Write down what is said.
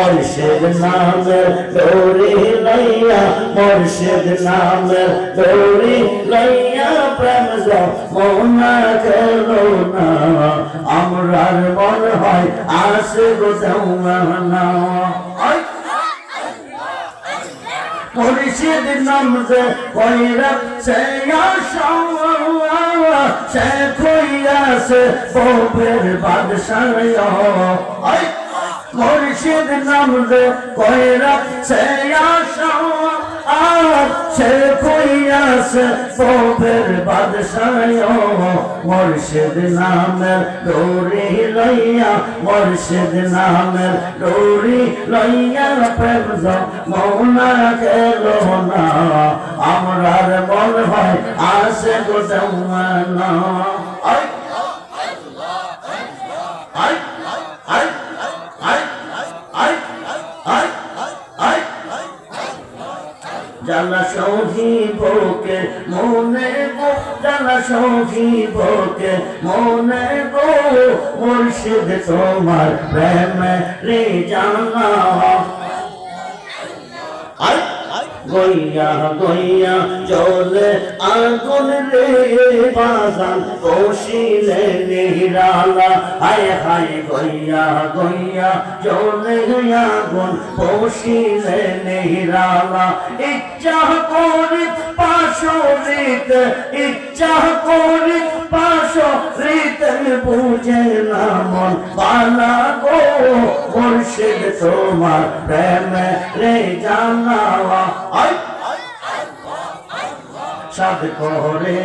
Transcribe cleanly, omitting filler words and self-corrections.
মুর্শিদ নামের ডোরি লইয়া মুর্শিদ নামের ডোরি লইয়া প্রেম যমুনা খেলো না আমরার মন হয় আসিব যমুনা মুর্শিদ নাম যে কইরা সে আশা সে কইয়াছে ববের বাদশাহ মুর্শিদ নাম যে কইরা সে আশা সে কইয়াছে ববের বাদশাহ মুর্শিদ নামের ডোরি লইয়া মুর্শিদ নামের ডোরি লইয়া প্রেম যমুনা খেলো না আমরার মন হয় আসে গো যমুনা জালা সহিবকে মনে গো জালা সহিবকে মনে গো মুর্শিদ তোমার প্রেম রে জানা গইয়া গইয়া চলে আগুন রে বাজান বসিলে নিরালা হায় হায় গইয়া গইয়া চলে আগুন বসিলে নিরালা ইচ্ছা করি পাশরিত ইচ্ছা করি পাশরিত বুঝে না মন বালা গো মুর্শিদ তোমার প্রেম রে জানা সাদ করে